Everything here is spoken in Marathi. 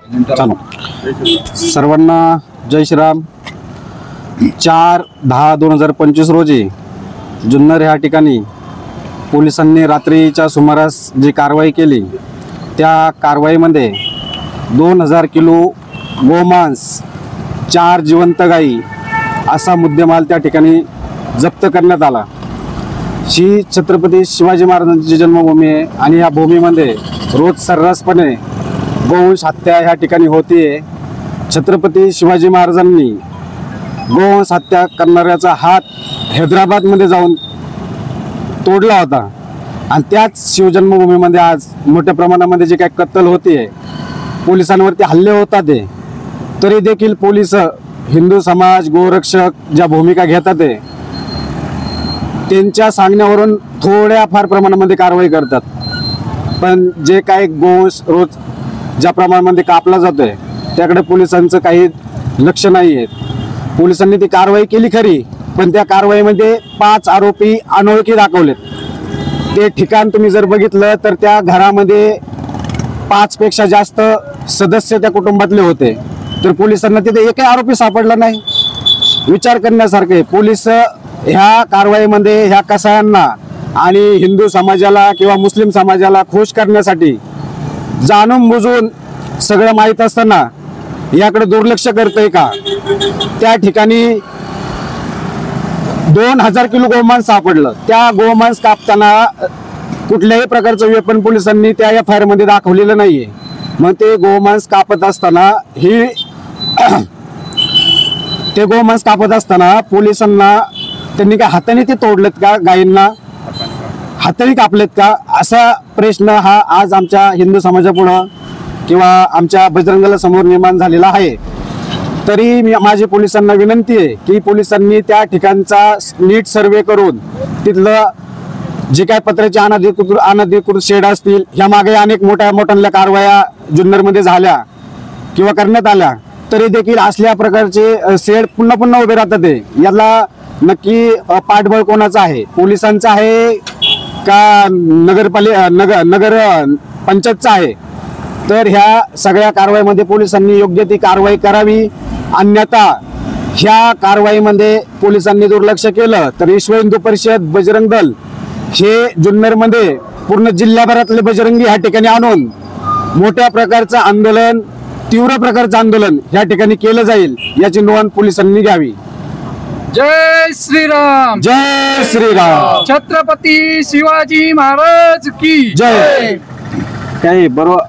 चालू. सर्वांना जय श्रीराम. 4/10/2025 रोजी जुन्नर ह्या ठिकाणी पोलिसांनी रात्रीच्या सुमारास जी कारवाई केली त्या कारवाईमध्ये 2000 किलो गोमांस, 4 जिवंत गायी असा मुद्देमाल त्या ठिकाणी जप्त करण्यात आला. ही छत्रपती शिवाजी महाराजांची जन्मभूमी आहे आणि या भूमीमध्ये रोज सर्रासपणे गोवंश हत्या ह्या ठिकाणी होतीये. छत्रपती शिवाजी महाराजांनी गोवंश हत्या करणाऱ्याचा हात हैदराबादमध्ये जाऊन तोडला होता आणि त्याच शिवजन्मभूमीमध्ये आज मोठ्या प्रमाणामध्ये जे काही कत्तल होतीये, पोलिसांवरती हल्ले होतात आहे, तरी देखील पोलिस हिंदू समाज गोरक्षक ज्या भूमिका घेतात आहे त्यांच्या सांगण्यावरून थोड्या फार प्रमाणामध्ये कारवाई करतात. पण जे काही गोवंश रोज ज्या प्रमाणामध्ये कापला जातोय त्याकडे पोलिसांचं काही लक्ष नाही आहे. पोलिसांनी ती कारवाई केली खरी, पण त्या कारवाईमध्ये 5 आरोपी अनोळखी दाखवलेत. ते ठिकाण तुम्ही जर बघितलं तर त्या घरामध्ये 5 पेक्षा जास्त सदस्य त्या कुटुंबातले होते, तर पोलिसांना तिथे एकही आरोपी सापडला नाही. विचार करण्यासारखे. पोलीस ह्या कारवाईमध्ये ह्या कसायांना आणि हिंदू समाजाला किंवा मुस्लिम समाजाला खुश करण्यासाठी जाणून बुजून सगळं माहीत असताना याकडे दुर्लक्ष करतंय का? त्या ठिकाणी 2000 किलो गोमांस सापडलं. त्या गोमांस कापताना कुठल्याही प्रकारचं वेपन पोलिसांनी त्या FIR मध्ये दाखवलेलं नाहीये. मग ते गोमांस कापत असताना ते गोमांस कापत असताना पोलिसांना त्यांनी काय हाताने ते तोडलेत का? गायींना हाताने कापलेत का? असा प्रश्न हा आज आमच्या हिंदू समाजापुढं किंवा आमच्या बजरंगला समोर निर्माण झालेला आहे. तरी माझी पोलिसांना विनंती आहे की पोलिसांनी त्या ठिकाणचा नीट सर्वे करून तिथलं जे काय पत्र्याचे अनधिकृत शेड असतील, ह्या मागे अनेक मोठ्या कारवाया जुन्नरमध्ये झाल्या किंवा करण्यात आल्या, तरी देखील असल्या प्रकारचे शेड पुन्हा उभे राहतात. याला नक्की पाठबळ कोणाचं आहे? पोलिसांचं आहे का नगर पंचायतचं आहे? तर ह्या सगळ्या कारवाईमध्ये पोलिसांनी योग्य ती कारवाई करावी. अन्यथा ह्या कारवाईमध्ये पोलिसांनी दुर्लक्ष केलं तर विश्व हिंदू परिषद, बजरंग दल हे जुन्नरमध्ये पूर्ण जिल्ह्याभरातले बजरंगी ह्या ठिकाणी आणून मोठ्या प्रकारचं आंदोलन, तीव्र प्रकारचं आंदोलन ह्या ठिकाणी केलं जाईल, याची नोंद पोलिसांनी घ्यावी. जय श्रीराम. जय श्रीराम. छत्रपती शिवाजी महाराज की जय. काही बरोबर.